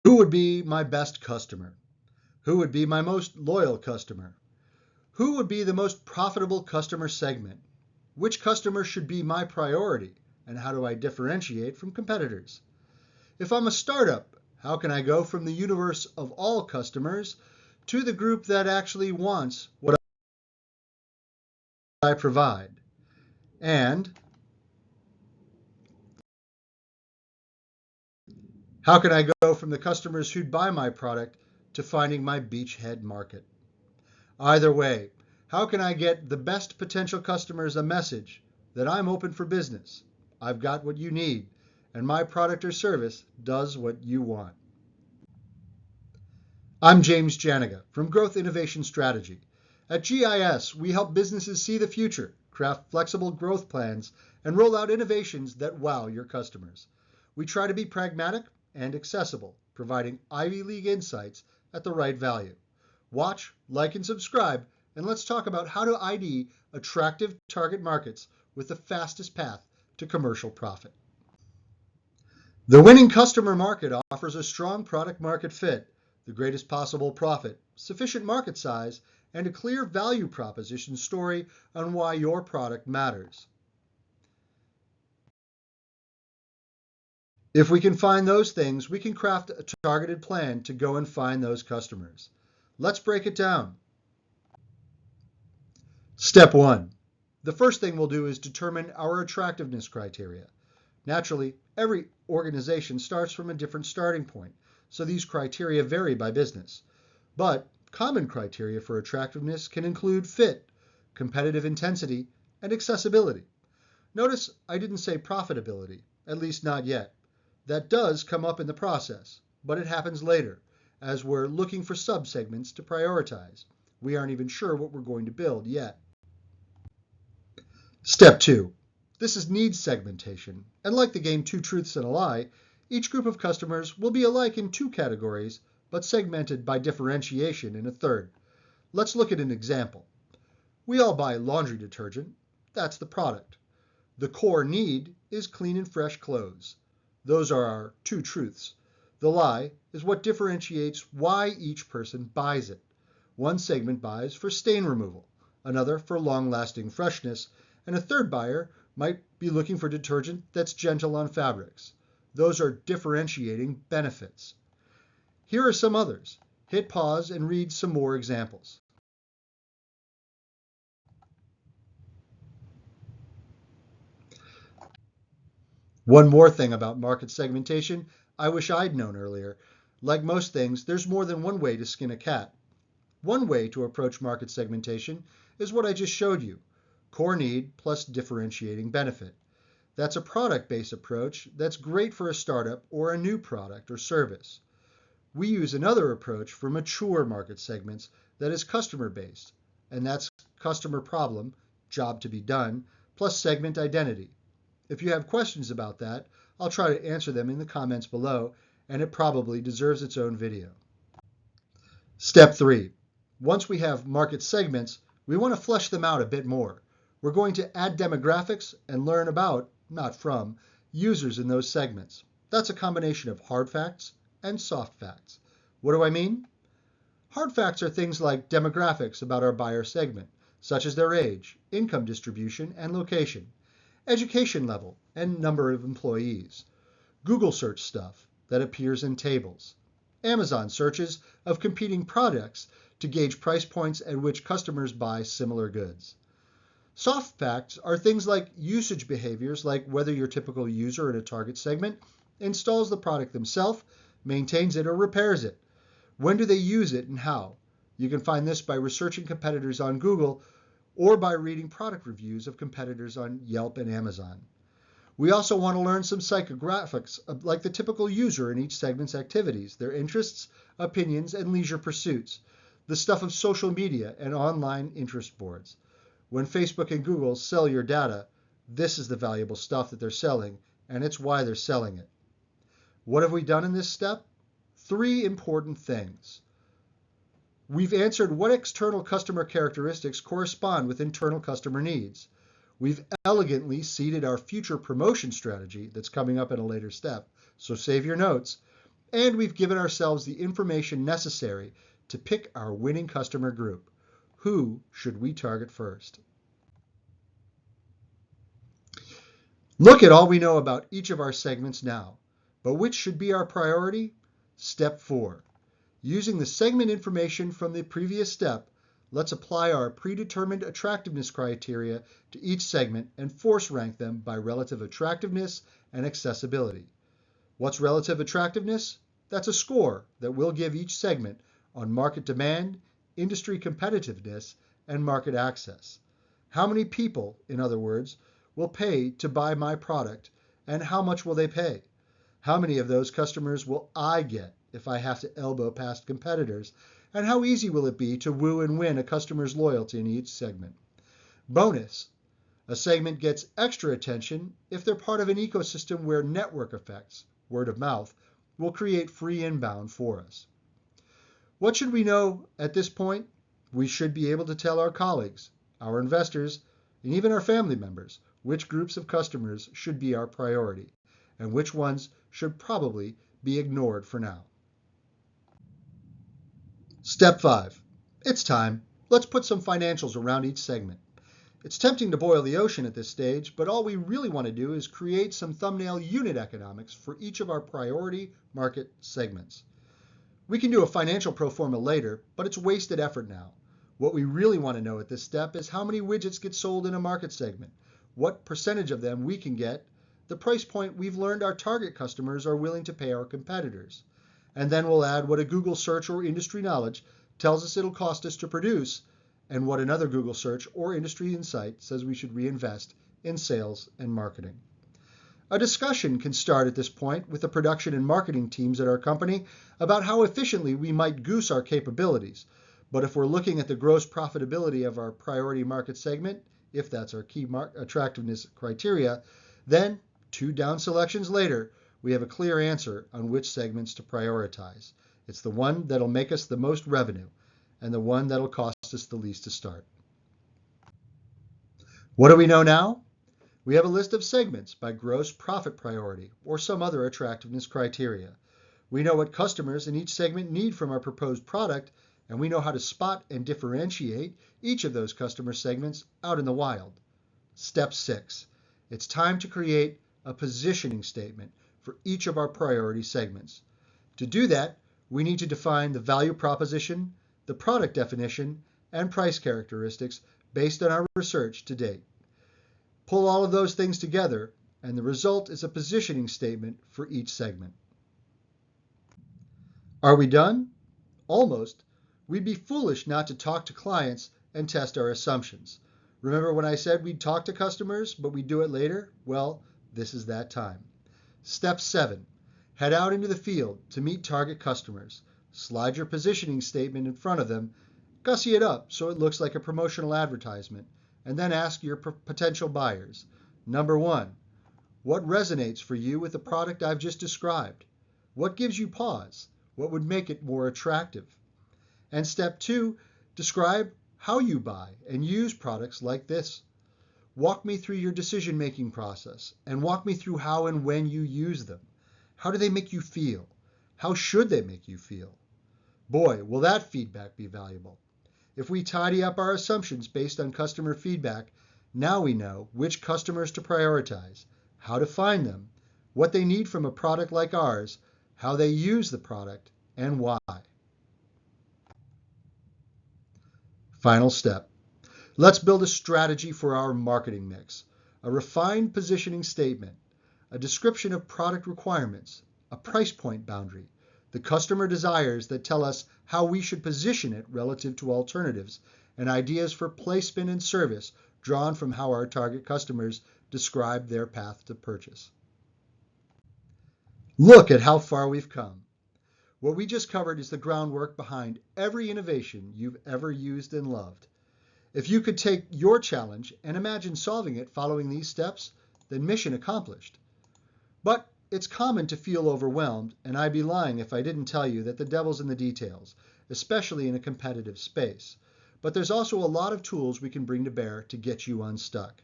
Who would be my best customer? Who would be my most loyal customer? Who would be the most profitable customer segment? Which customer should be my priority? And how do I differentiate from competitors? If I'm a startup, how can I go from the universe of all customers to the group that actually wants what I provide? And how can I go from the customers who'd buy my product to finding my beachhead market? Either way, how can I get the best potential customers a message that I'm open for business, I've got what you need, and my product or service does what you want? I'm James Janega from Growth Innovation Strategy. At GIS, we help businesses see the future, craft flexible growth plans, and roll out innovations that wow your customers. We try to be pragmatic and accessible, providing Ivy League insights at the right value. Watch, like, and subscribe, and let's talk about how to ID attractive target markets with the fastest path to commercial profit. The winning customer market offers a strong product market fit, the greatest possible profit, sufficient market size, and a clear value proposition story on why your product matters. If we can find those things, we can craft a targeted plan to go and find those customers. Let's break it down. Step one. The first thing we'll do is determine our attractiveness criteria. Naturally, every organization starts from a different starting point, so these criteria vary by business. But common criteria for attractiveness can include fit, competitive intensity, and accessibility. Notice I didn't say profitability, at least not yet. That does come up in the process, but it happens later, as we're looking for subsegments to prioritize. We aren't even sure what we're going to build yet. Step 2. This is needs segmentation, and like the game Two Truths and a Lie, each group of customers will be alike in two categories, but segmented by differentiation in a third. Let's look at an example. We all buy laundry detergent. That's the product. The core need is clean and fresh clothes. Those are our two truths. The lie is what differentiates why each person buys it. One segment buys for stain removal, another for long-lasting freshness, and a third buyer might be looking for detergent that's gentle on fabrics. Those are differentiating benefits. Here are some others. Hit pause and read some more examples. One more thing about market segmentation I wish I'd known earlier. Like most things, there's more than one way to skin a cat. One way to approach market segmentation is what I just showed you. Core need plus differentiating benefit. That's a product-based approach that's great for a startup or a new product or service. We use another approach for mature market segments that is customer-based, and that's customer problem, job to be done, plus segment identity. If you have questions about that, I'll try to answer them in the comments below, and it probably deserves its own video. Step 3. Once we have market segments, we want to flesh them out a bit more. We're going to add demographics and learn about, not from, users in those segments. That's a combination of hard facts and soft facts. What do I mean? Hard facts are things like demographics about our buyer segment, such as their age, income distribution, and location, education level, and number of employees, Google search stuff that appears in tables, Amazon searches of competing products to gauge price points at which customers buy similar goods. Soft facts are things like usage behaviors, like whether your typical user in a target segment installs the product themselves, maintains it, or repairs it. When do they use it and how? You can find this by researching competitors on Google or by reading product reviews of competitors on Yelp and Amazon. We also want to learn some psychographics, like the typical user in each segment's activities, their interests, opinions, and leisure pursuits, the stuff of social media and online interest boards. When Facebook and Google sell your data, this is the valuable stuff that they're selling, and it's why they're selling it. What have we done in this step? 3 important things. We've answered what external customer characteristics correspond with internal customer needs. We've elegantly seeded our future promotion strategy that's coming up in a later step, so save your notes. and we've given ourselves the information necessary to pick our winning customer group. Who should we target first? Look at all we know about each of our segments now, but which should be our priority? Step 4. Using the segment information from the previous step, let's apply our predetermined attractiveness criteria to each segment and force rank them by relative attractiveness and accessibility. What's relative attractiveness? That's a score that we'll give each segment on market demand, industry competitiveness, and market access. How many people, in other words, will pay to buy my product, and how much will they pay? How many of those customers will I get if I have to elbow past competitors? And how easy will it be to woo and win a customer's loyalty in each segment? Bonus, a segment gets extra attention if they're part of an ecosystem where network effects, word of mouth, will create free inbound for us. What should we know at this point? We should be able to tell our colleagues, our investors, and even our family members which groups of customers should be our priority and which ones should probably be ignored for now. Step 5. It's time. Let's put some financials around each segment. It's tempting to boil the ocean at this stage, but all we really want to do is create some thumbnail unit economics for each of our priority market segments. We can do a financial pro forma later, but it's wasted effort now. What we really want to know at this step is how many widgets get sold in a market segment, what percentage of them we can get, the price point we've learned our target customers are willing to pay our competitors. And then we'll add what a Google search or industry knowledge tells us it'll cost us to produce, and what another Google search or industry insight says we should reinvest in sales and marketing. A discussion can start at this point with the production and marketing teams at our company about how efficiently we might goose our capabilities. But if we're looking at the gross profitability of our priority market segment, if that's our key attractiveness criteria, then 2 down selections later, we have a clear answer on which segments to prioritize. It's the one that'll make us the most revenue and the one that'll cost us the least to start. What do we know now? We have a list of segments by gross profit priority or some other attractiveness criteria. We know what customers in each segment need from our proposed product, and we know how to spot and differentiate each of those customer segments out in the wild. Step 6. It's time to create a positioning statement for each of our priority segments. To do that, we need to define the value proposition, the product definition, and price characteristics based on our research to date. Pull all of those things together, and the result is a positioning statement for each segment. Are we done? Almost. We'd be foolish not to talk to clients and test our assumptions. Remember when I said we'd talk to customers, but we'd do it later? Well, this is that time. Step 7. Head out into the field to meet target customers. Slide your positioning statement in front of them, gussy it up so it looks like a promotional advertisement, and then ask your potential buyers. Number 1, what resonates for you with the product I've just described? What gives you pause? What would make it more attractive? And step 2, describe how you buy and use products like this. Walk me through your decision-making process and walk me through how and when you use them. How do they make you feel? How should they make you feel? Boy, will that feedback be valuable. If we tidy up our assumptions based on customer feedback, now we know which customers to prioritize, how to find them, what they need from a product like ours, how they use the product, and why. Final step. Let's build a strategy for our marketing mix, a refined positioning statement, a description of product requirements, a price point boundary, the customer desires that tell us how we should position it relative to alternatives, and ideas for placement and service drawn from how our target customers describe their path to purchase. Look at how far we've come. What we just covered is the groundwork behind every innovation you've ever used and loved. If you could take your challenge and imagine solving it following these steps, then mission accomplished. But it's common to feel overwhelmed, and I'd be lying if I didn't tell you that the devil's in the details, especially in a competitive space. But there's also a lot of tools we can bring to bear to get you unstuck.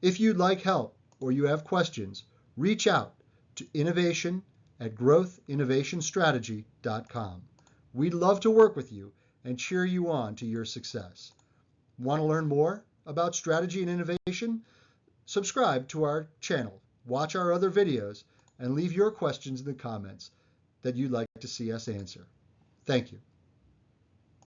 If you'd like help or you have questions, reach out to innovation at growthinnovationstrategy.com. We'd love to work with you and cheer you on to your success. Want to learn more about strategy and innovation? Subscribe to our channel, watch our other videos, and leave your questions in the comments that you'd like to see us answer. Thank you.